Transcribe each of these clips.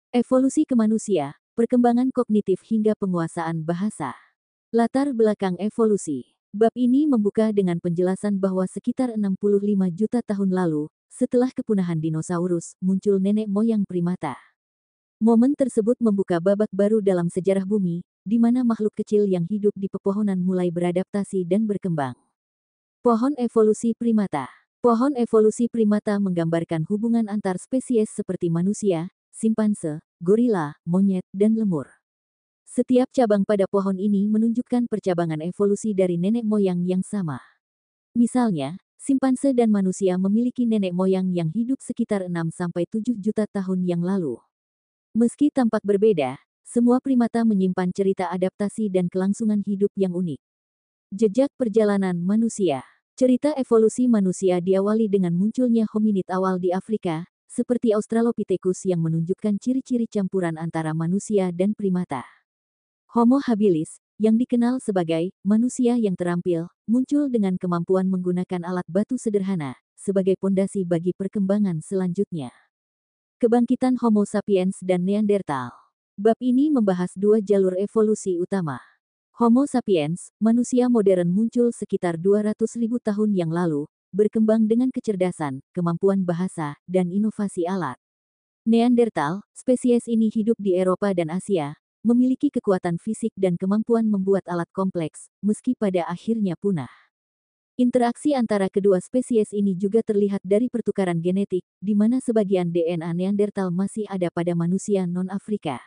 Evolusi ke manusia, perkembangan kognitif hingga penguasaan bahasa. Latar belakang evolusi. Bab ini membuka dengan penjelasan bahwa sekitar 65 juta tahun lalu, setelah kepunahan dinosaurus, muncul nenek moyang primata. Momen tersebut membuka babak baru dalam sejarah bumi, di mana makhluk kecil yang hidup di pepohonan mulai beradaptasi dan berkembang. Pohon evolusi primata. Pohon evolusi primata menggambarkan hubungan antar spesies seperti manusia, simpanse, gorila, monyet, dan lemur. Setiap cabang pada pohon ini menunjukkan percabangan evolusi dari nenek moyang yang sama. Misalnya, simpanse dan manusia memiliki nenek moyang yang hidup sekitar 6-7 juta tahun yang lalu. Meski tampak berbeda, semua primata menyimpan cerita adaptasi dan kelangsungan hidup yang unik. Jejak perjalanan manusia. Cerita evolusi manusia diawali dengan munculnya hominid awal di Afrika, seperti Australopithecus yang menunjukkan ciri-ciri campuran antara manusia dan primata. Homo habilis, yang dikenal sebagai manusia yang terampil, muncul dengan kemampuan menggunakan alat batu sederhana sebagai pondasi bagi perkembangan selanjutnya. Kebangkitan Homo sapiens dan Neanderthal. Bab ini membahas dua jalur evolusi utama. Homo sapiens, manusia modern muncul sekitar 200.000 tahun yang lalu, berkembang dengan kecerdasan, kemampuan bahasa, dan inovasi alat. Neanderthal, spesies ini hidup di Eropa dan Asia, memiliki kekuatan fisik dan kemampuan membuat alat kompleks, meski pada akhirnya punah. Interaksi antara kedua spesies ini juga terlihat dari pertukaran genetik, di mana sebagian DNA Neanderthal masih ada pada manusia non-Afrika.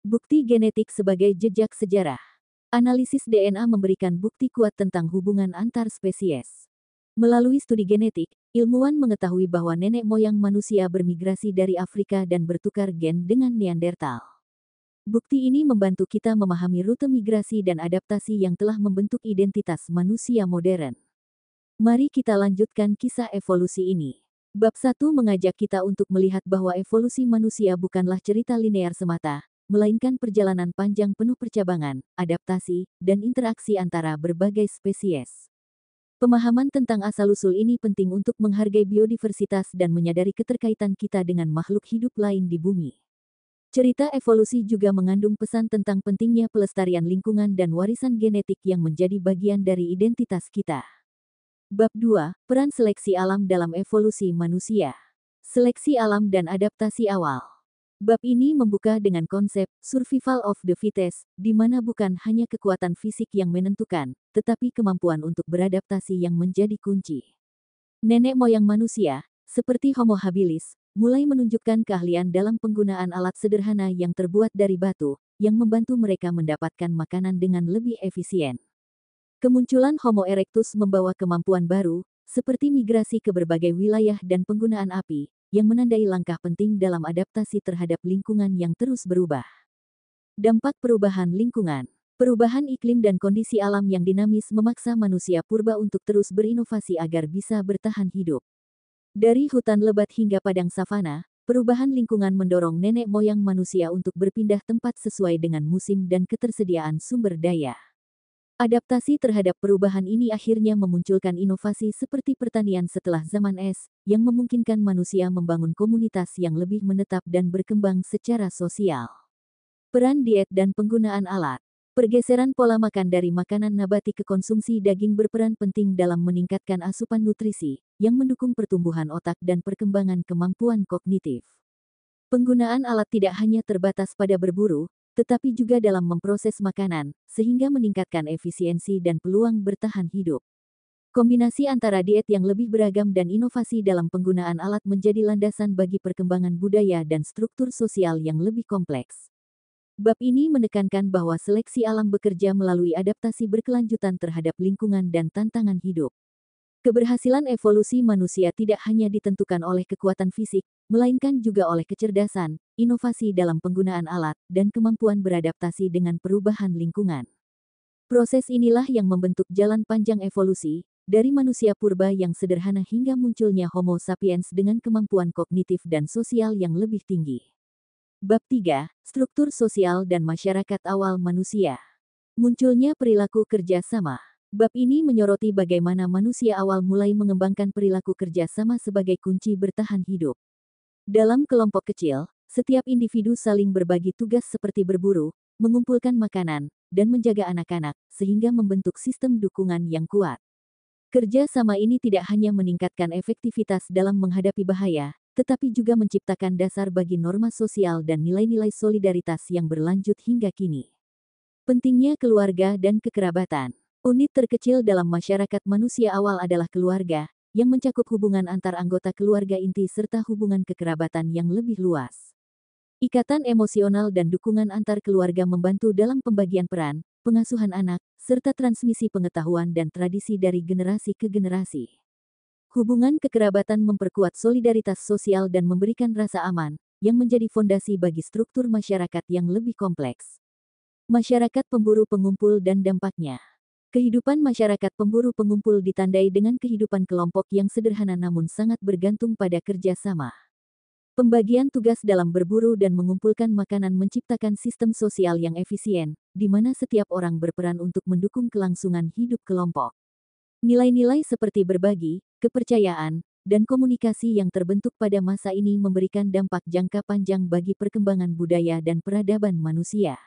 Bukti genetik sebagai jejak sejarah. Analisis DNA memberikan bukti kuat tentang hubungan antar spesies. Melalui studi genetik, ilmuwan mengetahui bahwa nenek moyang manusia bermigrasi dari Afrika dan bertukar gen dengan Neanderthal. Bukti ini membantu kita memahami rute migrasi dan adaptasi yang telah membentuk identitas manusia modern. Mari kita lanjutkan kisah evolusi ini. Bab 1 mengajak kita untuk melihat bahwa evolusi manusia bukanlah cerita linear semata, melainkan perjalanan panjang penuh percabangan, adaptasi, dan interaksi antara berbagai spesies. Pemahaman tentang asal-usul ini penting untuk menghargai biodiversitas dan menyadari keterkaitan kita dengan makhluk hidup lain di bumi. Cerita evolusi juga mengandung pesan tentang pentingnya pelestarian lingkungan dan warisan genetik yang menjadi bagian dari identitas kita. Bab 2, Peran Seleksi Alam dalam Evolusi Manusia. Seleksi alam dan adaptasi awal. Bab ini membuka dengan konsep survival of the fittest, di mana bukan hanya kekuatan fisik yang menentukan, tetapi kemampuan untuk beradaptasi yang menjadi kunci. Nenek moyang manusia, seperti Homo habilis, mulai menunjukkan keahlian dalam penggunaan alat sederhana yang terbuat dari batu, yang membantu mereka mendapatkan makanan dengan lebih efisien. Kemunculan Homo erectus membawa kemampuan baru, seperti migrasi ke berbagai wilayah dan penggunaan api, yang menandai langkah penting dalam adaptasi terhadap lingkungan yang terus berubah. Dampak perubahan lingkungan. Perubahan iklim dan kondisi alam yang dinamis memaksa manusia purba untuk terus berinovasi agar bisa bertahan hidup. Dari hutan lebat hingga padang savana, perubahan lingkungan mendorong nenek moyang manusia untuk berpindah tempat sesuai dengan musim dan ketersediaan sumber daya. Adaptasi terhadap perubahan ini akhirnya memunculkan inovasi seperti pertanian setelah zaman es, yang memungkinkan manusia membangun komunitas yang lebih menetap dan berkembang secara sosial. Peran diet dan penggunaan alat. Pergeseran pola makan dari makanan nabati ke konsumsi daging berperan penting dalam meningkatkan asupan nutrisi, yang mendukung pertumbuhan otak dan perkembangan kemampuan kognitif. Penggunaan alat tidak hanya terbatas pada berburu, tetapi juga dalam memproses makanan, sehingga meningkatkan efisiensi dan peluang bertahan hidup. Kombinasi antara diet yang lebih beragam dan inovasi dalam penggunaan alat menjadi landasan bagi perkembangan budaya dan struktur sosial yang lebih kompleks. Bab ini menekankan bahwa seleksi alam bekerja melalui adaptasi berkelanjutan terhadap lingkungan dan tantangan hidup. Keberhasilan evolusi manusia tidak hanya ditentukan oleh kekuatan fisik, melainkan juga oleh kecerdasan, inovasi dalam penggunaan alat, dan kemampuan beradaptasi dengan perubahan lingkungan. Proses inilah yang membentuk jalan panjang evolusi, dari manusia purba yang sederhana hingga munculnya Homo sapiens dengan kemampuan kognitif dan sosial yang lebih tinggi. Bab 3, Struktur Sosial dan Masyarakat Awal Manusia. Munculnya perilaku kerja sama. Bab ini menyoroti bagaimana manusia awal mulai mengembangkan perilaku kerja sama sebagai kunci bertahan hidup. Dalam kelompok kecil, Setiap individu saling berbagi tugas seperti berburu, mengumpulkan makanan, dan menjaga anak-anak, sehingga membentuk sistem dukungan yang kuat. Kerja sama ini tidak hanya meningkatkan efektivitas dalam menghadapi bahaya, tetapi juga menciptakan dasar bagi norma sosial dan nilai-nilai solidaritas yang berlanjut hingga kini. Pentingnya keluarga dan kekerabatan. Unit terkecil dalam masyarakat manusia awal adalah keluarga, yang mencakup hubungan antar anggota keluarga inti serta hubungan kekerabatan yang lebih luas. Ikatan emosional dan dukungan antar keluarga membantu dalam pembagian peran, pengasuhan anak, serta transmisi pengetahuan dan tradisi dari generasi ke generasi. Hubungan kekerabatan memperkuat solidaritas sosial dan memberikan rasa aman, yang menjadi fondasi bagi struktur masyarakat yang lebih kompleks. Masyarakat pemburu pengumpul dan dampaknya. Kehidupan masyarakat pemburu pengumpul ditandai dengan kehidupan kelompok yang sederhana namun sangat bergantung pada kerja sama. Pembagian tugas dalam berburu dan mengumpulkan makanan menciptakan sistem sosial yang efisien, di mana setiap orang berperan untuk mendukung kelangsungan hidup kelompok. Nilai-nilai seperti berbagi, kepercayaan, dan komunikasi yang terbentuk pada masa ini memberikan dampak jangka panjang bagi perkembangan budaya dan peradaban manusia.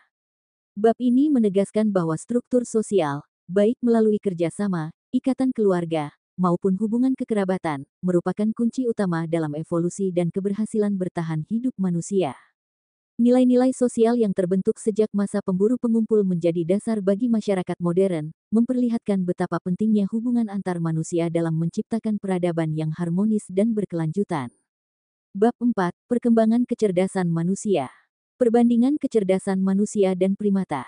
Bab ini menegaskan bahwa struktur sosial, baik melalui kerjasama, ikatan keluarga, maupun hubungan kekerabatan, merupakan kunci utama dalam evolusi dan keberhasilan bertahan hidup manusia. Nilai-nilai sosial yang terbentuk sejak masa pemburu pengumpul menjadi dasar bagi masyarakat modern, memperlihatkan betapa pentingnya hubungan antar manusia dalam menciptakan peradaban yang harmonis dan berkelanjutan. Bab 4. Perkembangan kecerdasan manusia. Perbandingan kecerdasan manusia dan primata.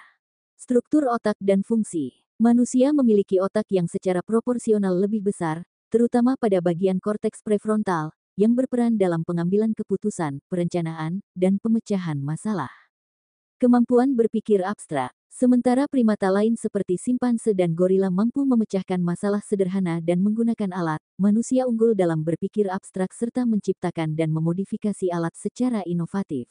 Struktur otak dan fungsi. Manusia memiliki otak yang secara proporsional lebih besar, terutama pada bagian korteks prefrontal, yang berperan dalam pengambilan keputusan, perencanaan, dan pemecahan masalah. Kemampuan berpikir abstrak. Sementara primata lain seperti simpanse dan gorila mampu memecahkan masalah sederhana dan menggunakan alat, manusia unggul dalam berpikir abstrak serta menciptakan dan memodifikasi alat secara inovatif.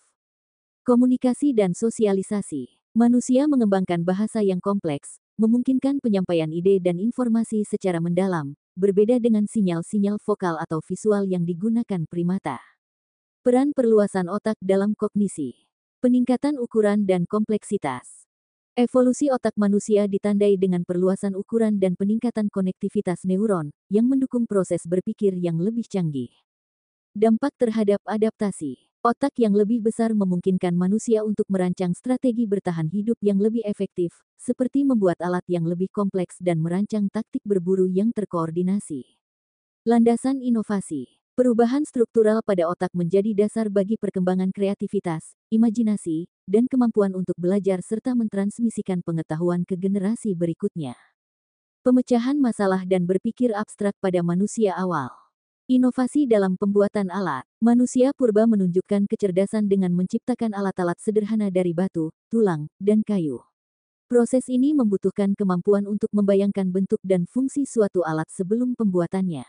Komunikasi dan sosialisasi. Manusia mengembangkan bahasa yang kompleks, memungkinkan penyampaian ide dan informasi secara mendalam, berbeda dengan sinyal-sinyal vokal atau visual yang digunakan primata. Peran perluasan otak dalam kognisi. Peningkatan ukuran dan kompleksitas. Evolusi otak manusia ditandai dengan perluasan ukuran dan peningkatan konektivitas neuron, yang mendukung proses berpikir yang lebih canggih. Dampak terhadap adaptasi. Otak yang lebih besar memungkinkan manusia untuk merancang strategi bertahan hidup yang lebih efektif, seperti membuat alat yang lebih kompleks dan merancang taktik berburu yang terkoordinasi. Landasan inovasi. Perubahan struktural pada otak menjadi dasar bagi perkembangan kreativitas, imajinasi, dan kemampuan untuk belajar serta mentransmisikan pengetahuan ke generasi berikutnya. Pemecahan masalah dan berpikir abstrak pada manusia awal. Inovasi dalam pembuatan alat. Manusia purba menunjukkan kecerdasan dengan menciptakan alat-alat sederhana dari batu, tulang, dan kayu. Proses ini membutuhkan kemampuan untuk membayangkan bentuk dan fungsi suatu alat sebelum pembuatannya.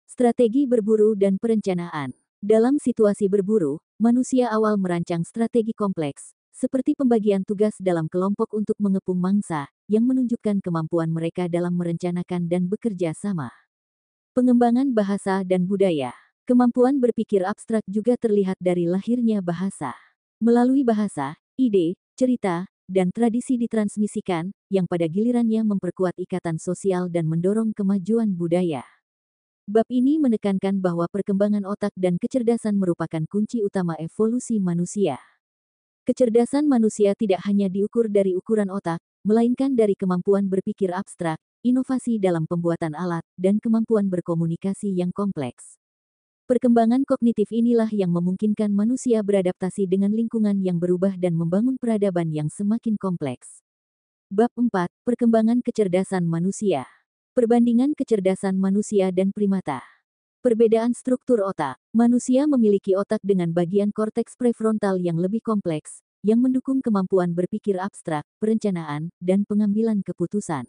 Strategi berburu dan perencanaan. Dalam situasi berburu, manusia awal merancang strategi kompleks, seperti pembagian tugas dalam kelompok untuk mengepung mangsa, yang menunjukkan kemampuan mereka dalam merencanakan dan bekerja sama. Pengembangan bahasa dan budaya. Kemampuan berpikir abstrak juga terlihat dari lahirnya bahasa. Melalui bahasa, ide, cerita, dan tradisi ditransmisikan, yang pada gilirannya memperkuat ikatan sosial dan mendorong kemajuan budaya. Bab ini menekankan bahwa perkembangan otak dan kecerdasan merupakan kunci utama evolusi manusia. Kecerdasan manusia tidak hanya diukur dari ukuran otak, melainkan dari kemampuan berpikir abstrak, inovasi dalam pembuatan alat, dan kemampuan berkomunikasi yang kompleks. Perkembangan kognitif inilah yang memungkinkan manusia beradaptasi dengan lingkungan yang berubah dan membangun peradaban yang semakin kompleks. Bab 4. Perkembangan kecerdasan manusia. Perbandingan kecerdasan manusia dan primata. Perbedaan struktur otak. Manusia memiliki otak dengan bagian korteks prefrontal yang lebih kompleks, yang mendukung kemampuan berpikir abstrak, perencanaan, dan pengambilan keputusan.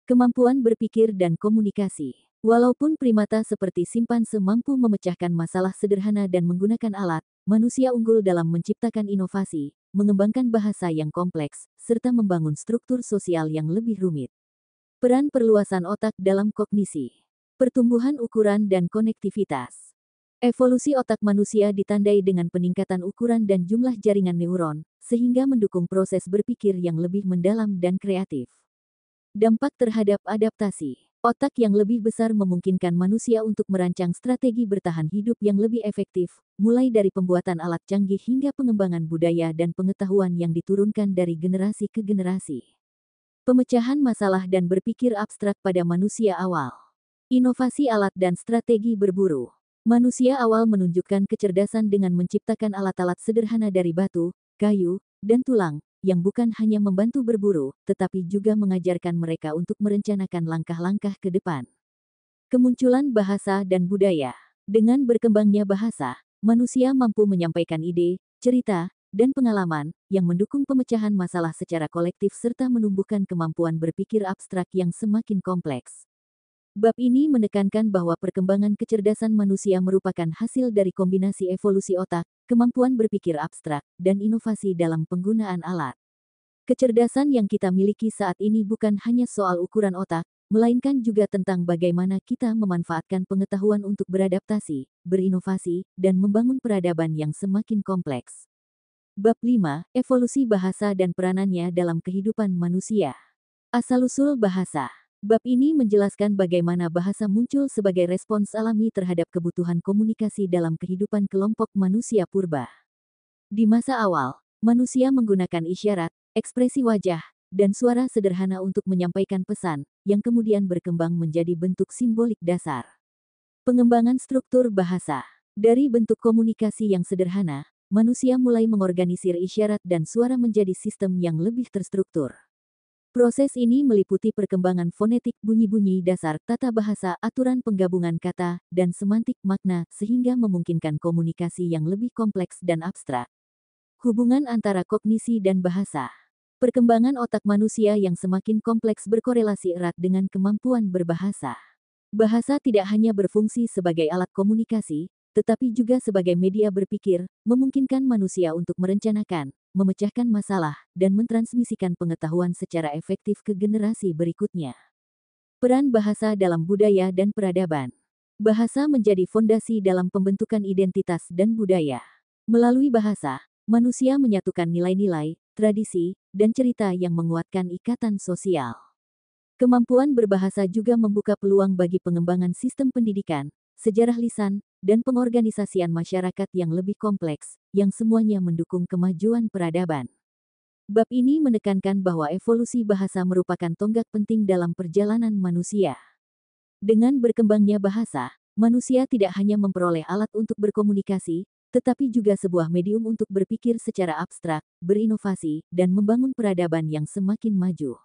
Kemampuan berpikir dan komunikasi. Walaupun primata seperti simpanse mampu memecahkan masalah sederhana dan menggunakan alat, manusia unggul dalam menciptakan inovasi, mengembangkan bahasa yang kompleks, serta membangun struktur sosial yang lebih rumit. Peran perluasan otak dalam kognisi. Pertumbuhan ukuran dan konektivitas. Evolusi otak manusia ditandai dengan peningkatan ukuran dan jumlah jaringan neuron, sehingga mendukung proses berpikir yang lebih mendalam dan kreatif. Dampak terhadap adaptasi. Otak yang lebih besar memungkinkan manusia untuk merancang strategi bertahan hidup yang lebih efektif, mulai dari pembuatan alat canggih hingga pengembangan budaya dan pengetahuan yang diturunkan dari generasi ke generasi. Pemecahan masalah dan berpikir abstrak pada manusia awal. Inovasi alat dan strategi berburu. Manusia awal menunjukkan kecerdasan dengan menciptakan alat-alat sederhana dari batu, kayu, dan tulang, yang bukan hanya membantu berburu, tetapi juga mengajarkan mereka untuk merencanakan langkah-langkah ke depan. Kemunculan bahasa dan budaya. Dengan berkembangnya bahasa, manusia mampu menyampaikan ide, cerita, dan pengalaman yang mendukung pemecahan masalah secara kolektif serta menumbuhkan kemampuan berpikir abstrak yang semakin kompleks. Bab ini menekankan bahwa perkembangan kecerdasan manusia merupakan hasil dari kombinasi evolusi otak, kemampuan berpikir abstrak, dan inovasi dalam penggunaan alat. Kecerdasan yang kita miliki saat ini bukan hanya soal ukuran otak, melainkan juga tentang bagaimana kita memanfaatkan pengetahuan untuk beradaptasi, berinovasi, dan membangun peradaban yang semakin kompleks. Bab 5, Evolusi Bahasa dan Peranannya dalam Kehidupan Manusia. Asal-usul bahasa. Bab ini menjelaskan bagaimana bahasa muncul sebagai respons alami terhadap kebutuhan komunikasi dalam kehidupan kelompok manusia purba. Di masa awal, manusia menggunakan isyarat, ekspresi wajah, dan suara sederhana untuk menyampaikan pesan, yang kemudian berkembang menjadi bentuk simbolik dasar. Pengembangan struktur bahasa. Dari bentuk komunikasi yang sederhana, manusia mulai mengorganisir isyarat dan suara menjadi sistem yang lebih terstruktur. Proses ini meliputi perkembangan fonetik bunyi-bunyi dasar tata bahasa, aturan penggabungan kata, dan semantik makna sehingga memungkinkan komunikasi yang lebih kompleks dan abstrak. Hubungan antara kognisi dan bahasa. Perkembangan otak manusia yang semakin kompleks berkorelasi erat dengan kemampuan berbahasa. Bahasa tidak hanya berfungsi sebagai alat komunikasi, tetapi juga sebagai media berpikir, memungkinkan manusia untuk merencanakan, memecahkan masalah, dan mentransmisikan pengetahuan secara efektif ke generasi berikutnya. Peran bahasa dalam budaya dan peradaban. Bahasa menjadi fondasi dalam pembentukan identitas dan budaya. Melalui bahasa, manusia menyatukan nilai-nilai, tradisi, dan cerita yang menguatkan ikatan sosial. Kemampuan berbahasa juga membuka peluang bagi pengembangan sistem pendidikan, sejarah lisan, dan pengorganisasian masyarakat yang lebih kompleks, yang semuanya mendukung kemajuan peradaban. Bab ini menekankan bahwa evolusi bahasa merupakan tonggak penting dalam perjalanan manusia. Dengan berkembangnya bahasa, manusia tidak hanya memperoleh alat untuk berkomunikasi, tetapi juga sebuah medium untuk berpikir secara abstrak, berinovasi, dan membangun peradaban yang semakin maju.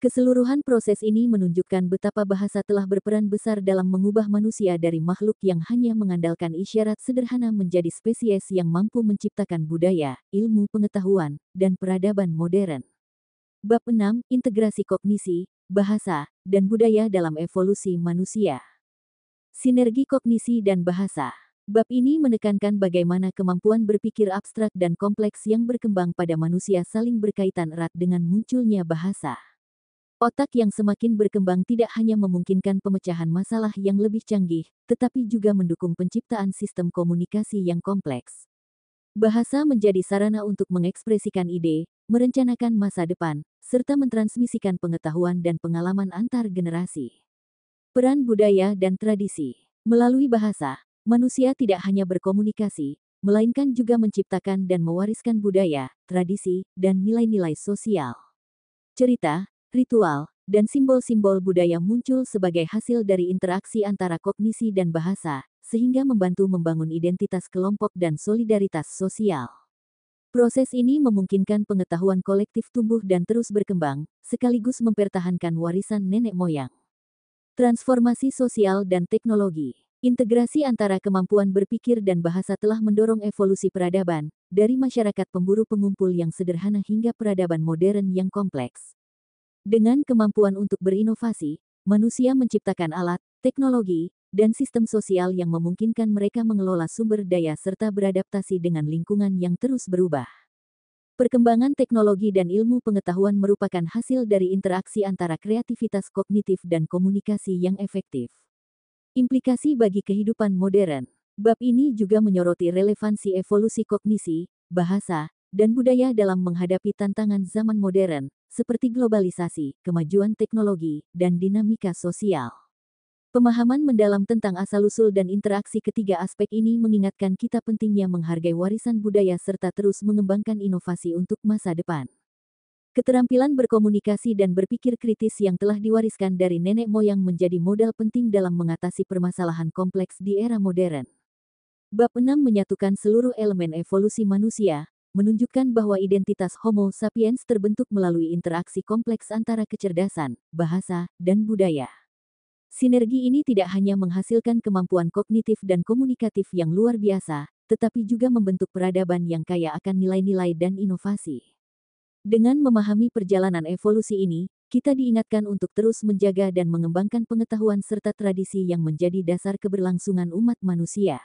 Keseluruhan proses ini menunjukkan betapa bahasa telah berperan besar dalam mengubah manusia dari makhluk yang hanya mengandalkan isyarat sederhana menjadi spesies yang mampu menciptakan budaya, ilmu pengetahuan, dan peradaban modern. Bab 6, Integrasi Kognisi, Bahasa, dan Budaya dalam Evolusi Manusia. Sinergi kognisi dan bahasa. Bab ini menekankan bagaimana kemampuan berpikir abstrak dan kompleks yang berkembang pada manusia saling berkaitan erat dengan munculnya bahasa. Otak yang semakin berkembang tidak hanya memungkinkan pemecahan masalah yang lebih canggih, tetapi juga mendukung penciptaan sistem komunikasi yang kompleks. Bahasa menjadi sarana untuk mengekspresikan ide, merencanakan masa depan, serta mentransmisikan pengetahuan dan pengalaman antar generasi. Peran budaya dan tradisi. Melalui bahasa, manusia tidak hanya berkomunikasi, melainkan juga menciptakan dan mewariskan budaya, tradisi, dan nilai-nilai sosial. Cerita, ritual, dan simbol-simbol budaya muncul sebagai hasil dari interaksi antara kognisi dan bahasa, sehingga membantu membangun identitas kelompok dan solidaritas sosial. Proses ini memungkinkan pengetahuan kolektif tumbuh dan terus berkembang, sekaligus mempertahankan warisan nenek moyang. Transformasi sosial dan teknologi. Integrasi antara kemampuan berpikir dan bahasa telah mendorong evolusi peradaban, dari masyarakat pemburu pengumpul yang sederhana hingga peradaban modern yang kompleks. Dengan kemampuan untuk berinovasi, manusia menciptakan alat, teknologi, dan sistem sosial yang memungkinkan mereka mengelola sumber daya serta beradaptasi dengan lingkungan yang terus berubah. Perkembangan teknologi dan ilmu pengetahuan merupakan hasil dari interaksi antara kreativitas kognitif dan komunikasi yang efektif. Implikasi bagi kehidupan modern. Bab ini juga menyoroti relevansi evolusi kognisi, bahasa, dan budaya dalam menghadapi tantangan zaman modern, seperti globalisasi, kemajuan teknologi, dan dinamika sosial. Pemahaman mendalam tentang asal-usul dan interaksi ketiga aspek ini mengingatkan kita pentingnya menghargai warisan budaya serta terus mengembangkan inovasi untuk masa depan. Keterampilan berkomunikasi dan berpikir kritis yang telah diwariskan dari nenek moyang menjadi modal penting dalam mengatasi permasalahan kompleks di era modern. Bab 6 menyatukan seluruh elemen evolusi manusia, menunjukkan bahwa identitas Homo sapiens terbentuk melalui interaksi kompleks antara kecerdasan, bahasa, dan budaya. Sinergi ini tidak hanya menghasilkan kemampuan kognitif dan komunikatif yang luar biasa, tetapi juga membentuk peradaban yang kaya akan nilai-nilai dan inovasi. Dengan memahami perjalanan evolusi ini, kita diingatkan untuk terus menjaga dan mengembangkan pengetahuan serta tradisi yang menjadi dasar keberlangsungan umat manusia.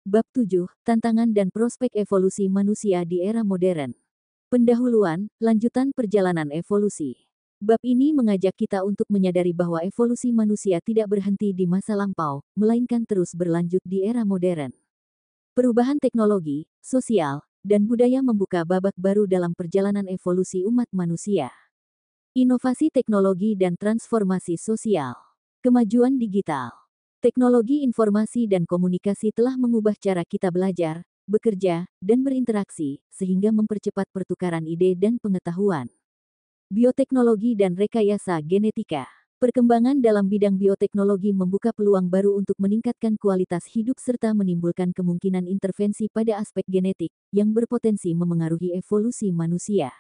Bab 7, Tantangan dan Prospek Evolusi Manusia di Era Modern. Pendahuluan, lanjutan perjalanan evolusi. Bab ini mengajak kita untuk menyadari bahwa evolusi manusia tidak berhenti di masa lampau, melainkan terus berlanjut di era modern. Perubahan teknologi, sosial, dan budaya membuka babak baru dalam perjalanan evolusi umat manusia. Inovasi teknologi dan transformasi sosial. Kemajuan digital. Teknologi informasi dan komunikasi telah mengubah cara kita belajar, bekerja, dan berinteraksi, sehingga mempercepat pertukaran ide dan pengetahuan. Bioteknologi dan rekayasa genetika. Perkembangan dalam bidang bioteknologi membuka peluang baru untuk meningkatkan kualitas hidup serta menimbulkan kemungkinan intervensi pada aspek genetik yang berpotensi memengaruhi evolusi manusia.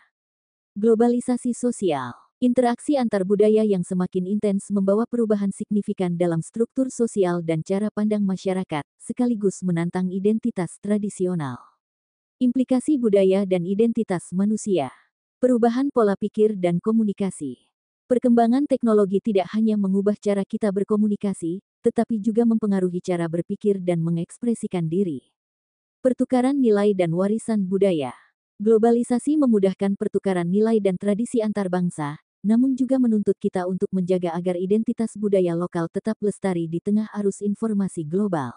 Globalisasi sosial. Interaksi antar budaya yang semakin intens membawa perubahan signifikan dalam struktur sosial dan cara pandang masyarakat, sekaligus menantang identitas tradisional. Implikasi budaya dan identitas manusia. Perubahan pola pikir dan komunikasi. Perkembangan teknologi tidak hanya mengubah cara kita berkomunikasi, tetapi juga mempengaruhi cara berpikir dan mengekspresikan diri. Pertukaran nilai dan warisan budaya. Globalisasi memudahkan pertukaran nilai dan tradisi antar bangsa, namun juga menuntut kita untuk menjaga agar identitas budaya lokal tetap lestari di tengah arus informasi global.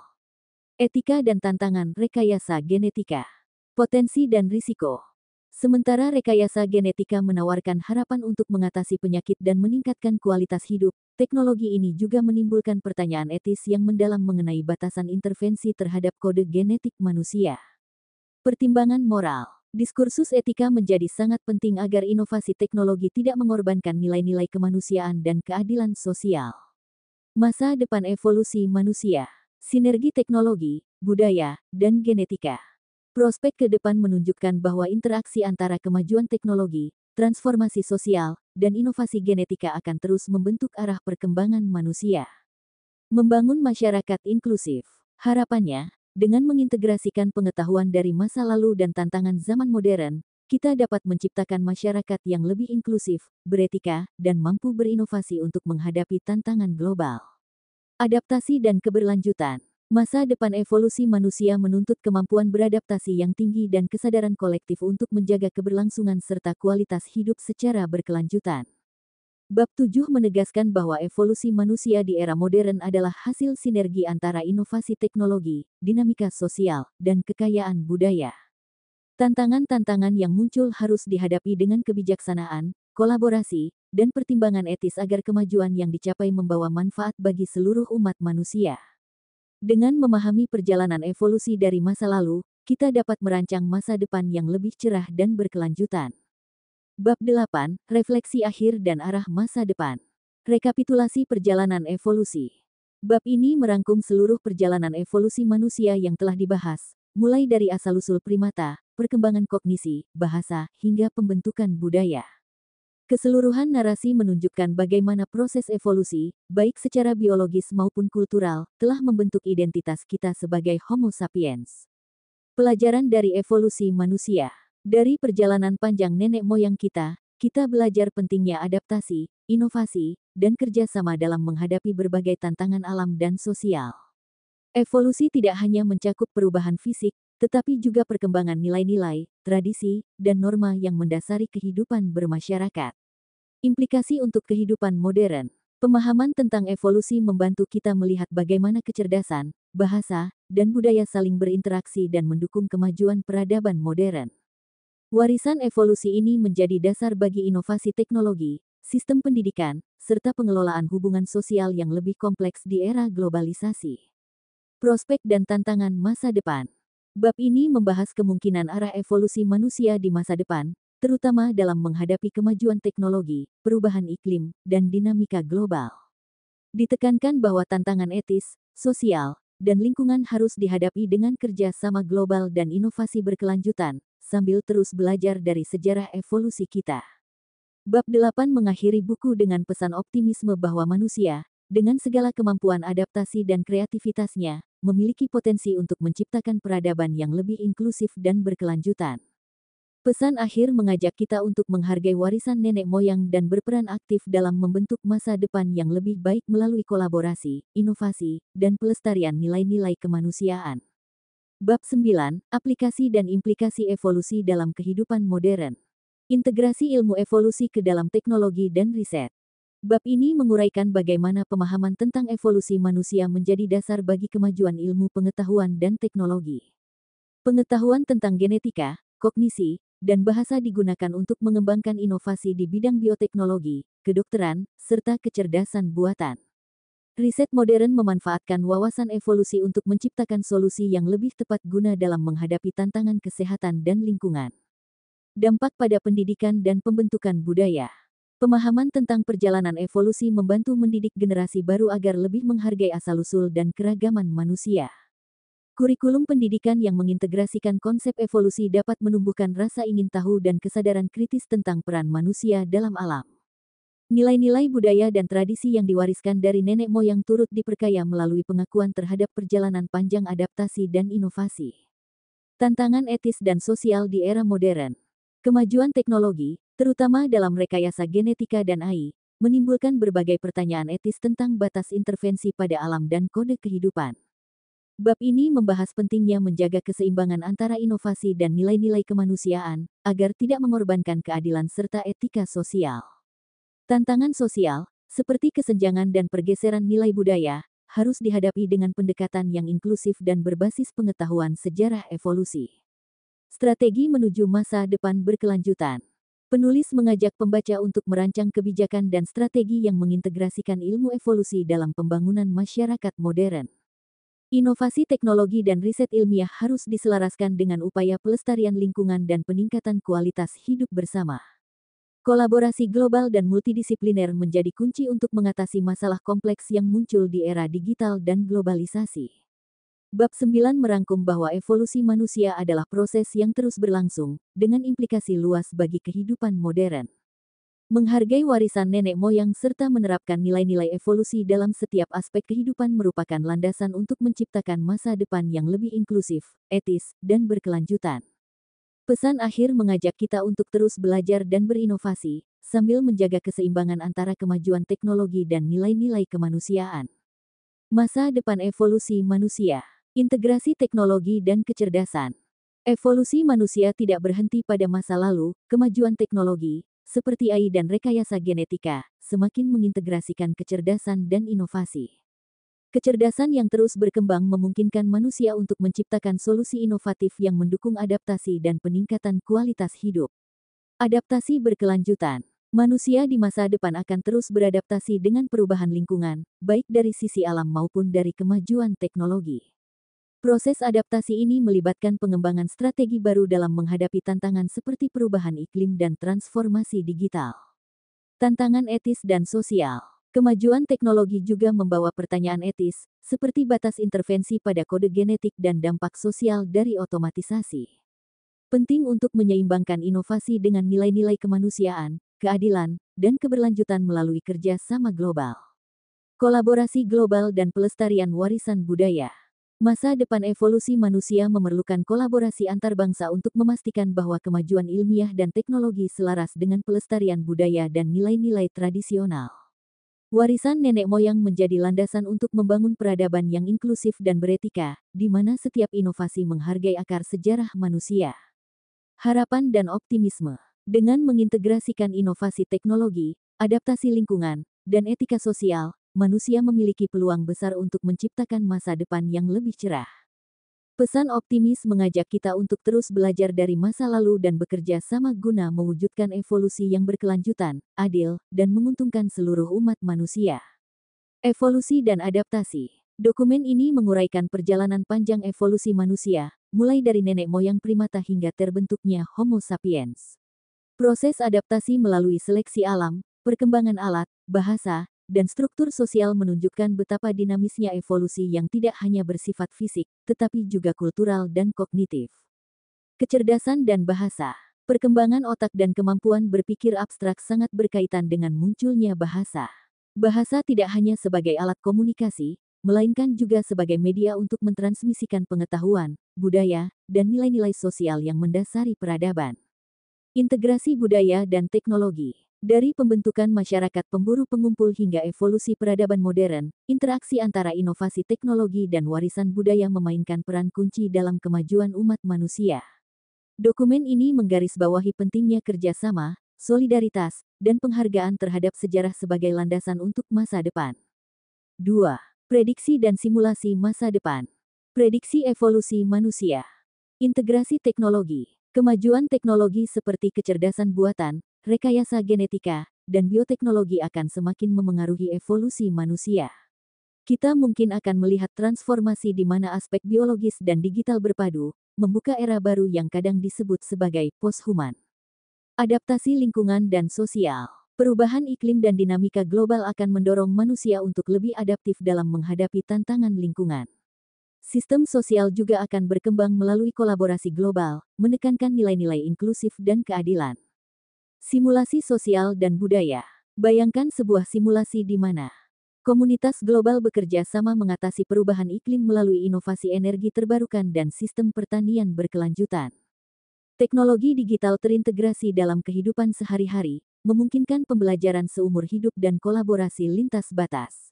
Etika dan tantangan rekayasa genetika. Potensi dan risiko. Sementara rekayasa genetika menawarkan harapan untuk mengatasi penyakit dan meningkatkan kualitas hidup, teknologi ini juga menimbulkan pertanyaan etis yang mendalam mengenai batasan intervensi terhadap kode genetik manusia. Pertimbangan moral. Diskursus etika menjadi sangat penting agar inovasi teknologi tidak mengorbankan nilai-nilai kemanusiaan dan keadilan sosial. Masa depan evolusi manusia. Sinergi teknologi, budaya, dan genetika. Prospek ke depan menunjukkan bahwa interaksi antara kemajuan teknologi, transformasi sosial, dan inovasi genetika akan terus membentuk arah perkembangan manusia. Membangun masyarakat inklusif. Harapannya, dengan mengintegrasikan pengetahuan dari masa lalu dan tantangan zaman modern, kita dapat menciptakan masyarakat yang lebih inklusif, beretika, dan mampu berinovasi untuk menghadapi tantangan global. Adaptasi dan keberlanjutan. Masa depan evolusi manusia menuntut kemampuan beradaptasi yang tinggi dan kesadaran kolektif untuk menjaga keberlangsungan serta kualitas hidup secara berkelanjutan. Bab 7 menegaskan bahwa evolusi manusia di era modern adalah hasil sinergi antara inovasi teknologi, dinamika sosial, dan kekayaan budaya. Tantangan-tantangan yang muncul harus dihadapi dengan kebijaksanaan, kolaborasi, dan pertimbangan etis agar kemajuan yang dicapai membawa manfaat bagi seluruh umat manusia. Dengan memahami perjalanan evolusi dari masa lalu, kita dapat merancang masa depan yang lebih cerah dan berkelanjutan. Bab 8, Refleksi Akhir dan Arah Masa Depan. Rekapitulasi perjalanan evolusi. Bab ini merangkum seluruh perjalanan evolusi manusia yang telah dibahas, mulai dari asal-usul primata, perkembangan kognisi, bahasa, hingga pembentukan budaya. Keseluruhan narasi menunjukkan bagaimana proses evolusi, baik secara biologis maupun kultural, telah membentuk identitas kita sebagai Homo sapiens. Pelajaran dari evolusi manusia. Dari perjalanan panjang nenek moyang kita belajar pentingnya adaptasi, inovasi, dan kerjasama dalam menghadapi berbagai tantangan alam dan sosial. Evolusi tidak hanya mencakup perubahan fisik, tetapi juga perkembangan nilai-nilai, tradisi, dan norma yang mendasari kehidupan bermasyarakat. Implikasi untuk kehidupan modern. Pemahaman tentang evolusi membantu kita melihat bagaimana kecerdasan, bahasa, dan budaya saling berinteraksi dan mendukung kemajuan peradaban modern. Warisan evolusi ini menjadi dasar bagi inovasi teknologi, sistem pendidikan, serta pengelolaan hubungan sosial yang lebih kompleks di era globalisasi. Prospek dan tantangan masa depan. Bab ini membahas kemungkinan arah evolusi manusia di masa depan, terutama dalam menghadapi kemajuan teknologi, perubahan iklim, dan dinamika global. Ditekankan bahwa tantangan etis, sosial, dan lingkungan harus dihadapi dengan kerja sama global dan inovasi berkelanjutan, sambil terus belajar dari sejarah evolusi kita. Bab 8 mengakhiri buku dengan pesan optimisme bahwa manusia, dengan segala kemampuan adaptasi dan kreativitasnya, memiliki potensi untuk menciptakan peradaban yang lebih inklusif dan berkelanjutan. Pesan akhir mengajak kita untuk menghargai warisan nenek moyang dan berperan aktif dalam membentuk masa depan yang lebih baik melalui kolaborasi, inovasi, dan pelestarian nilai-nilai kemanusiaan. Bab 9, Aplikasi dan Implikasi Evolusi dalam Kehidupan Modern. Integrasi ilmu evolusi ke dalam teknologi dan riset. Bab ini menguraikan bagaimana pemahaman tentang evolusi manusia menjadi dasar bagi kemajuan ilmu pengetahuan dan teknologi. Pengetahuan tentang genetika, kognisi, dan bahasa digunakan untuk mengembangkan inovasi di bidang bioteknologi, kedokteran, serta kecerdasan buatan. Riset modern memanfaatkan wawasan evolusi untuk menciptakan solusi yang lebih tepat guna dalam menghadapi tantangan kesehatan dan lingkungan. Dampak pada pendidikan dan pembentukan budaya. Pemahaman tentang perjalanan evolusi membantu mendidik generasi baru agar lebih menghargai asal-usul dan keragaman manusia. Kurikulum pendidikan yang mengintegrasikan konsep evolusi dapat menumbuhkan rasa ingin tahu dan kesadaran kritis tentang peran manusia dalam alam. Nilai-nilai budaya dan tradisi yang diwariskan dari nenek moyang turut diperkaya melalui pengakuan terhadap perjalanan panjang adaptasi dan inovasi. Tantangan etis dan sosial di era modern. Kemajuan teknologi, terutama dalam rekayasa genetika dan AI, menimbulkan berbagai pertanyaan etis tentang batas intervensi pada alam dan kode kehidupan. Bab ini membahas pentingnya menjaga keseimbangan antara inovasi dan nilai-nilai kemanusiaan, agar tidak mengorbankan keadilan serta etika sosial. Tantangan sosial, seperti kesenjangan dan pergeseran nilai budaya, harus dihadapi dengan pendekatan yang inklusif dan berbasis pengetahuan sejarah evolusi. Strategi menuju masa depan berkelanjutan. Penulis mengajak pembaca untuk merancang kebijakan dan strategi yang mengintegrasikan ilmu evolusi dalam pembangunan masyarakat modern. Inovasi teknologi dan riset ilmiah harus diselaraskan dengan upaya pelestarian lingkungan dan peningkatan kualitas hidup bersama. Kolaborasi global dan multidisipliner menjadi kunci untuk mengatasi masalah kompleks yang muncul di era digital dan globalisasi. Bab 9 merangkum bahwa evolusi manusia adalah proses yang terus berlangsung, dengan implikasi luas bagi kehidupan modern. Menghargai warisan nenek moyang serta menerapkan nilai-nilai evolusi dalam setiap aspek kehidupan merupakan landasan untuk menciptakan masa depan yang lebih inklusif, etis, dan berkelanjutan. Pesan akhir mengajak kita untuk terus belajar dan berinovasi, sambil menjaga keseimbangan antara kemajuan teknologi dan nilai-nilai kemanusiaan. Masa depan evolusi manusia. Integrasi teknologi dan kecerdasan. Evolusi manusia tidak berhenti pada masa lalu, kemajuan teknologi, seperti AI dan rekayasa genetika, semakin mengintegrasikan kecerdasan dan inovasi. Kecerdasan yang terus berkembang memungkinkan manusia untuk menciptakan solusi inovatif yang mendukung adaptasi dan peningkatan kualitas hidup. Adaptasi berkelanjutan. Manusia di masa depan akan terus beradaptasi dengan perubahan lingkungan, baik dari sisi alam maupun dari kemajuan teknologi. Proses adaptasi ini melibatkan pengembangan strategi baru dalam menghadapi tantangan seperti perubahan iklim dan transformasi digital. Tantangan etis dan sosial. Kemajuan teknologi juga membawa pertanyaan etis, seperti batas intervensi pada kode genetik dan dampak sosial dari otomatisasi. Penting untuk menyeimbangkan inovasi dengan nilai-nilai kemanusiaan, keadilan, dan keberlanjutan melalui kerja sama global. Kolaborasi global dan pelestarian warisan budaya. Masa depan evolusi manusia memerlukan kolaborasi antarbangsa untuk memastikan bahwa kemajuan ilmiah dan teknologi selaras dengan pelestarian budaya dan nilai-nilai tradisional. Warisan nenek moyang menjadi landasan untuk membangun peradaban yang inklusif dan beretika, di mana setiap inovasi menghargai akar sejarah manusia. Harapan dan optimisme. Dengan mengintegrasikan inovasi teknologi, adaptasi lingkungan, dan etika sosial, manusia memiliki peluang besar untuk menciptakan masa depan yang lebih cerah. Pesan optimis mengajak kita untuk terus belajar dari masa lalu dan bekerja sama guna mewujudkan evolusi yang berkelanjutan, adil, dan menguntungkan seluruh umat manusia. Evolusi dan adaptasi. Dokumen ini menguraikan perjalanan panjang evolusi manusia, mulai dari nenek moyang primata hingga terbentuknya Homo sapiens. Proses adaptasi melalui seleksi alam, perkembangan alat, bahasa, dan struktur sosial menunjukkan betapa dinamisnya evolusi yang tidak hanya bersifat fisik, tetapi juga kultural dan kognitif. Kecerdasan dan bahasa. Perkembangan otak dan kemampuan berpikir abstrak sangat berkaitan dengan munculnya bahasa. Bahasa tidak hanya sebagai alat komunikasi, melainkan juga sebagai media untuk mentransmisikan pengetahuan, budaya, dan nilai-nilai sosial yang mendasari peradaban. Integrasi budaya dan teknologi. Dari pembentukan masyarakat pemburu pengumpul hingga evolusi peradaban modern, interaksi antara inovasi teknologi dan warisan budaya memainkan peran kunci dalam kemajuan umat manusia. Dokumen ini menggarisbawahi pentingnya kerjasama, solidaritas, dan penghargaan terhadap sejarah sebagai landasan untuk masa depan. 2. Prediksi dan simulasi masa depan. Prediksi evolusi manusia. Integrasi teknologi. Kemajuan teknologi seperti kecerdasan buatan, rekayasa genetika, dan bioteknologi akan semakin memengaruhi evolusi manusia. Kita mungkin akan melihat transformasi di mana aspek biologis dan digital berpadu, membuka era baru yang kadang disebut sebagai posthuman. Adaptasi lingkungan dan sosial. Perubahan iklim dan dinamika global akan mendorong manusia untuk lebih adaptif dalam menghadapi tantangan lingkungan. Sistem sosial juga akan berkembang melalui kolaborasi global, menekankan nilai-nilai inklusif dan keadilan. Simulasi sosial dan budaya. Bayangkan sebuah simulasi di mana komunitas global bekerja sama mengatasi perubahan iklim melalui inovasi energi terbarukan dan sistem pertanian berkelanjutan. Teknologi digital terintegrasi dalam kehidupan sehari-hari, memungkinkan pembelajaran seumur hidup dan kolaborasi lintas batas.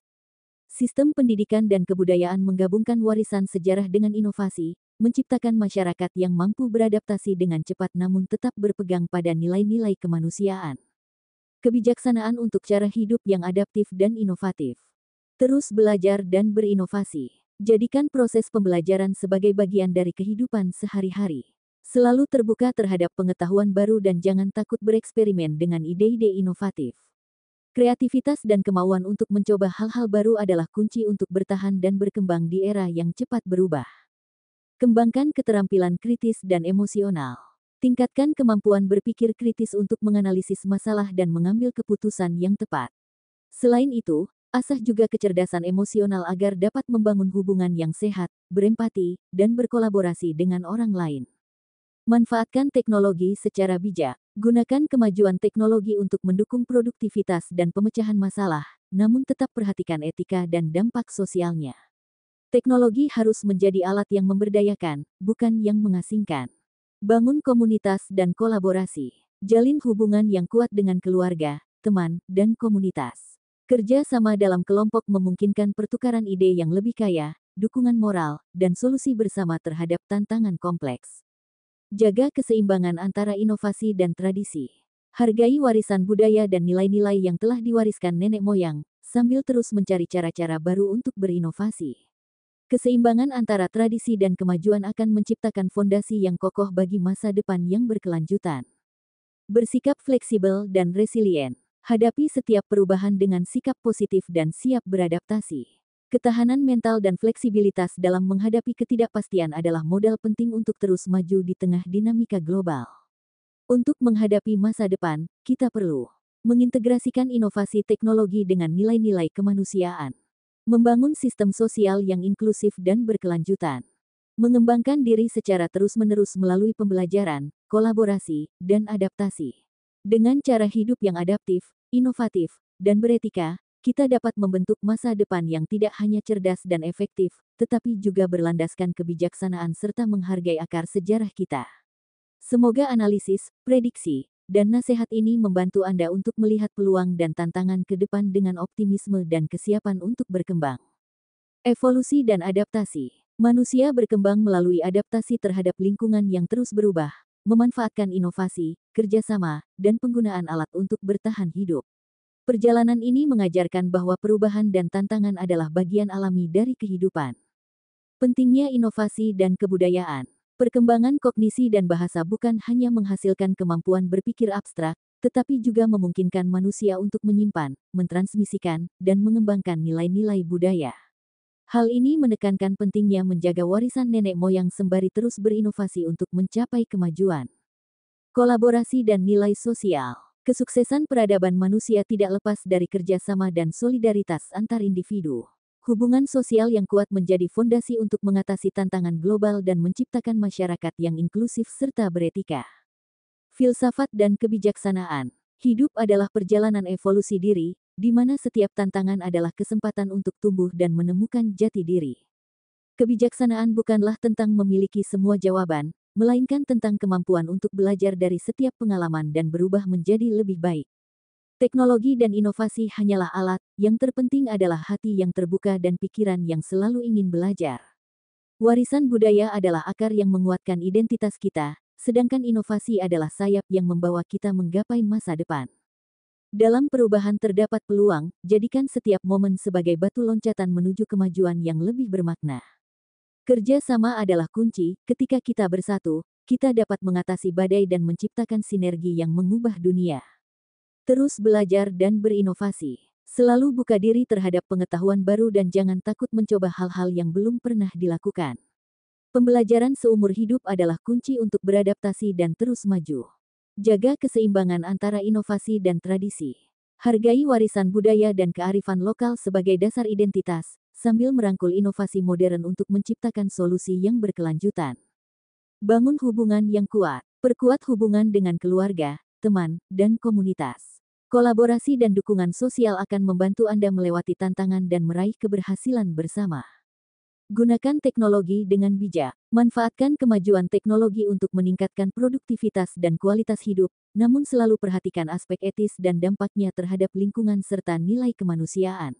Sistem pendidikan dan kebudayaan menggabungkan warisan sejarah dengan inovasi, menciptakan masyarakat yang mampu beradaptasi dengan cepat namun tetap berpegang pada nilai-nilai kemanusiaan. Kebijaksanaan untuk cara hidup yang adaptif dan inovatif. Terus belajar dan berinovasi. Jadikan proses pembelajaran sebagai bagian dari kehidupan sehari-hari. Selalu terbuka terhadap pengetahuan baru dan jangan takut bereksperimen dengan ide-ide inovatif. Kreativitas dan kemauan untuk mencoba hal-hal baru adalah kunci untuk bertahan dan berkembang di era yang cepat berubah. Kembangkan keterampilan kritis dan emosional. Tingkatkan kemampuan berpikir kritis untuk menganalisis masalah dan mengambil keputusan yang tepat. Selain itu, asah juga kecerdasan emosional agar dapat membangun hubungan yang sehat, berempati, dan berkolaborasi dengan orang lain. Manfaatkan teknologi secara bijak. Gunakan kemajuan teknologi untuk mendukung produktivitas dan pemecahan masalah, namun tetap perhatikan etika dan dampak sosialnya. Teknologi harus menjadi alat yang memberdayakan, bukan yang mengasingkan. Bangun komunitas dan kolaborasi. Jalin hubungan yang kuat dengan keluarga, teman, dan komunitas. Kerja sama dalam kelompok memungkinkan pertukaran ide yang lebih kaya, dukungan moral, dan solusi bersama terhadap tantangan kompleks. Jaga keseimbangan antara inovasi dan tradisi. Hargai warisan budaya dan nilai-nilai yang telah diwariskan nenek moyang, sambil terus mencari cara-cara baru untuk berinovasi. Keseimbangan antara tradisi dan kemajuan akan menciptakan fondasi yang kokoh bagi masa depan yang berkelanjutan. Bersikap fleksibel dan resilient. Hadapi setiap perubahan dengan sikap positif dan siap beradaptasi. Ketahanan mental dan fleksibilitas dalam menghadapi ketidakpastian adalah modal penting untuk terus maju di tengah dinamika global. Untuk menghadapi masa depan, kita perlu mengintegrasikan inovasi teknologi dengan nilai-nilai kemanusiaan. Membangun sistem sosial yang inklusif dan berkelanjutan. Mengembangkan diri secara terus-menerus melalui pembelajaran, kolaborasi, dan adaptasi. Dengan cara hidup yang adaptif, inovatif, dan beretika, kita dapat membentuk masa depan yang tidak hanya cerdas dan efektif, tetapi juga berlandaskan kebijaksanaan serta menghargai akar sejarah kita. Semoga analisis, prediksi, dan nasihat ini membantu Anda untuk melihat peluang dan tantangan ke depan dengan optimisme dan kesiapan untuk berkembang. Evolusi dan adaptasi. Manusia berkembang melalui adaptasi terhadap lingkungan yang terus berubah, memanfaatkan inovasi, kerjasama, dan penggunaan alat untuk bertahan hidup. Perjalanan ini mengajarkan bahwa perubahan dan tantangan adalah bagian alami dari kehidupan. Pentingnya inovasi dan kebudayaan. Perkembangan kognisi dan bahasa bukan hanya menghasilkan kemampuan berpikir abstrak, tetapi juga memungkinkan manusia untuk menyimpan, mentransmisikan, dan mengembangkan nilai-nilai budaya. Hal ini menekankan pentingnya menjaga warisan nenek moyang sembari terus berinovasi untuk mencapai kemajuan. Kolaborasi dan nilai sosial. Kesuksesan peradaban manusia tidak lepas dari kerjasama dan solidaritas antar individu. Hubungan sosial yang kuat menjadi fondasi untuk mengatasi tantangan global dan menciptakan masyarakat yang inklusif serta beretika. Filsafat dan kebijaksanaan. Hidup adalah perjalanan evolusi diri, di mana setiap tantangan adalah kesempatan untuk tumbuh dan menemukan jati diri. Kebijaksanaan bukanlah tentang memiliki semua jawaban, melainkan tentang kemampuan untuk belajar dari setiap pengalaman dan berubah menjadi lebih baik. Teknologi dan inovasi hanyalah alat, yang terpenting adalah hati yang terbuka dan pikiran yang selalu ingin belajar. Warisan budaya adalah akar yang menguatkan identitas kita, sedangkan inovasi adalah sayap yang membawa kita menggapai masa depan. Dalam perubahan terdapat peluang, jadikan setiap momen sebagai batu loncatan menuju kemajuan yang lebih bermakna. Kerja sama adalah kunci, ketika kita bersatu, kita dapat mengatasi badai dan menciptakan sinergi yang mengubah dunia. Terus belajar dan berinovasi. Selalu buka diri terhadap pengetahuan baru dan jangan takut mencoba hal-hal yang belum pernah dilakukan. Pembelajaran seumur hidup adalah kunci untuk beradaptasi dan terus maju. Jaga keseimbangan antara inovasi dan tradisi. Hargai warisan budaya dan kearifan lokal sebagai dasar identitas, sambil merangkul inovasi modern untuk menciptakan solusi yang berkelanjutan. Bangun hubungan yang kuat. Perkuat hubungan dengan keluarga, teman, dan komunitas. Kolaborasi dan dukungan sosial akan membantu Anda melewati tantangan dan meraih keberhasilan bersama. Gunakan teknologi dengan bijak. Manfaatkan kemajuan teknologi untuk meningkatkan produktivitas dan kualitas hidup, namun selalu perhatikan aspek etis dan dampaknya terhadap lingkungan serta nilai kemanusiaan.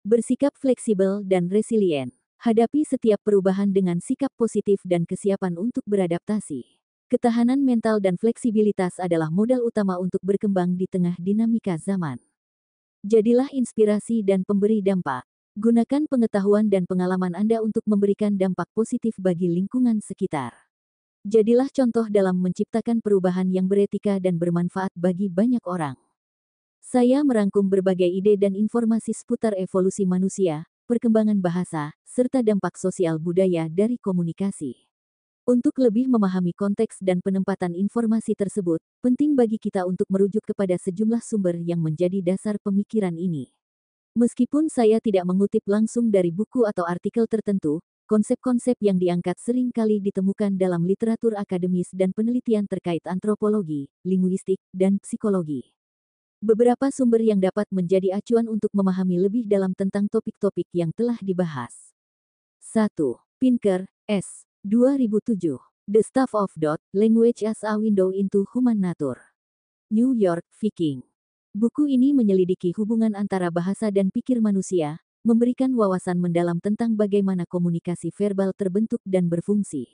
Bersikap fleksibel dan resilient. Hadapi setiap perubahan dengan sikap positif dan kesiapan untuk beradaptasi. Ketahanan mental dan fleksibilitas adalah modal utama untuk berkembang di tengah dinamika zaman. Jadilah inspirasi dan pemberi dampak. Gunakan pengetahuan dan pengalaman Anda untuk memberikan dampak positif bagi lingkungan sekitar. Jadilah contoh dalam menciptakan perubahan yang beretika dan bermanfaat bagi banyak orang. Saya merangkum berbagai ide dan informasi seputar evolusi manusia, perkembangan bahasa, serta dampak sosial budaya dari komunikasi. Untuk lebih memahami konteks dan penempatan informasi tersebut, penting bagi kita untuk merujuk kepada sejumlah sumber yang menjadi dasar pemikiran ini. Meskipun saya tidak mengutip langsung dari buku atau artikel tertentu, konsep-konsep yang diangkat sering kali ditemukan dalam literatur akademis dan penelitian terkait antropologi, linguistik, dan psikologi. Beberapa sumber yang dapat menjadi acuan untuk memahami lebih dalam tentang topik-topik yang telah dibahas. 1. Pinker, S. 2007. The Stuff of Language as a Window into Human Nature. New York, Viking. Buku ini menyelidiki hubungan antara bahasa dan pikir manusia, memberikan wawasan mendalam tentang bagaimana komunikasi verbal terbentuk dan berfungsi.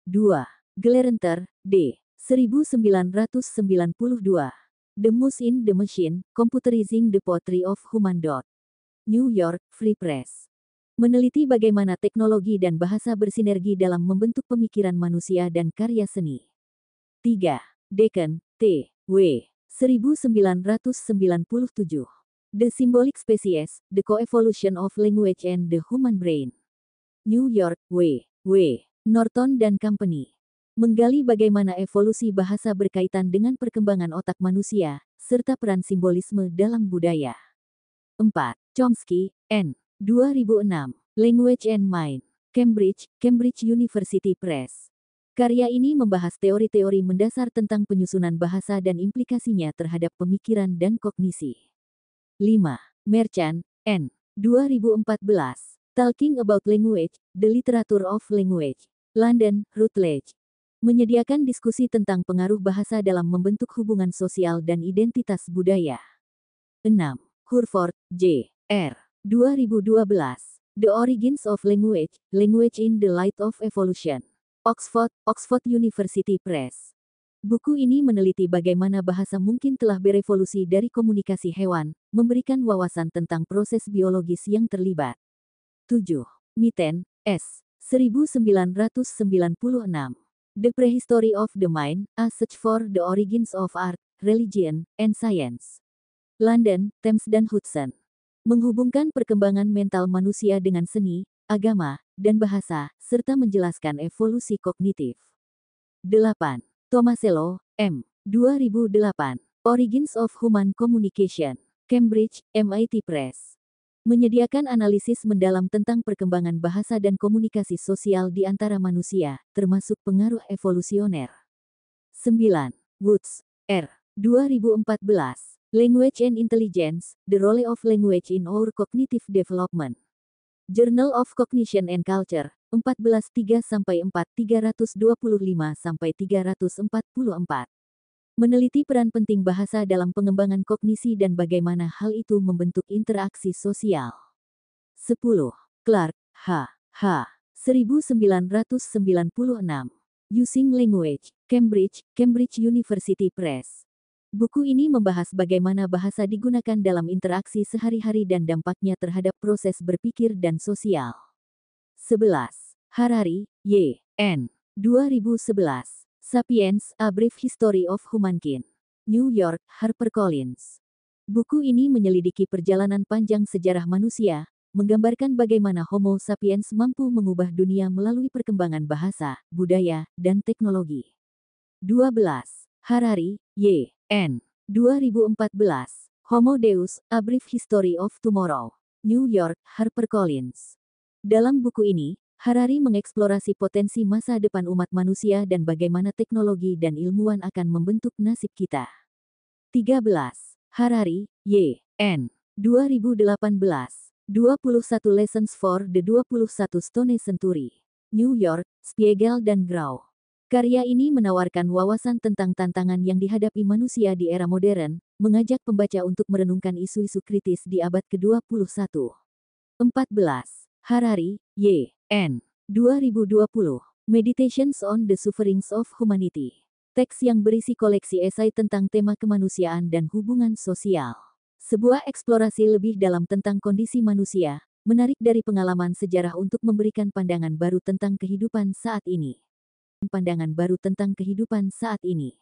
2. Gelernter, D. 1992. The Mouse in the Machine, Computerizing the Poetry of Human. New York, Free Press. Meneliti bagaimana teknologi dan bahasa bersinergi dalam membentuk pemikiran manusia dan karya seni. 3. Deacon, T. W. 1997. The Symbolic Species, The Coevolution of Language and the Human Brain. New York, W. Norton dan Company. Menggali bagaimana evolusi bahasa berkaitan dengan perkembangan otak manusia, serta peran simbolisme dalam budaya. 4. Chomsky, N. 2006. Language and Mind. Cambridge University Press. Karya ini membahas teori-teori mendasar tentang penyusunan bahasa dan implikasinya terhadap pemikiran dan kognisi. 5. Merchant, N. 2014. Talking About Language, The Literature of Language. London, Routledge. Menyediakan diskusi tentang pengaruh bahasa dalam membentuk hubungan sosial dan identitas budaya. 6. Hurford, J. R. 2012. The Origins of Language, Language in the Light of Evolution. Oxford University Press. Buku ini meneliti bagaimana bahasa mungkin telah berevolusi dari komunikasi hewan, memberikan wawasan tentang proses biologis yang terlibat. 7. Mitten, S. 1996. The Prehistory of the Mind, A Search for the Origins of Art, Religion, and Science. London, Thames dan Hudson. Menghubungkan perkembangan mental manusia dengan seni, agama, dan bahasa, serta menjelaskan evolusi kognitif. 8. Tomasello, M. 2008. Origins of Human Communication. Cambridge, MIT Press. Menyediakan analisis mendalam tentang perkembangan bahasa dan komunikasi sosial di antara manusia, termasuk pengaruh evolusioner. 9. Woods, R. 2014. Language and Intelligence, The Role of Language in Our Cognitive Development. Journal of Cognition and Culture, 14.3-4, 325-344. Meneliti peran penting bahasa dalam pengembangan kognisi dan bagaimana hal itu membentuk interaksi sosial. 10. Clark, H. H. 1996. Using Language, Cambridge, Cambridge University Press. Buku ini membahas bagaimana bahasa digunakan dalam interaksi sehari-hari dan dampaknya terhadap proses berpikir dan sosial. 11. Harari, Y. N. 2011. Sapiens, A Brief History of Humankind. New York, HarperCollins. Buku ini menyelidiki perjalanan panjang sejarah manusia, menggambarkan bagaimana Homo sapiens mampu mengubah dunia melalui perkembangan bahasa, budaya, dan teknologi. 12. Harari, Y. N. 2014. Homo Deus, A Brief History of Tomorrow. New York, HarperCollins. Dalam buku ini, Harari mengeksplorasi potensi masa depan umat manusia dan bagaimana teknologi dan ilmuwan akan membentuk nasib kita. 13. Harari, Y. N. 2018. 21 Lessons for the 21st Century. New York, Spiegel dan Grau. Karya ini menawarkan wawasan tentang tantangan yang dihadapi manusia di era modern, mengajak pembaca untuk merenungkan isu-isu kritis di abad ke-21. 14. Harari, Y. N. 2020. Meditations on the Sufferings of Humanity. Teks yang berisi koleksi esai tentang tema kemanusiaan dan hubungan sosial. Sebuah eksplorasi lebih dalam tentang kondisi manusia, menarik dari pengalaman sejarah untuk memberikan pandangan baru tentang kehidupan saat ini. Pandangan baru tentang kehidupan saat ini.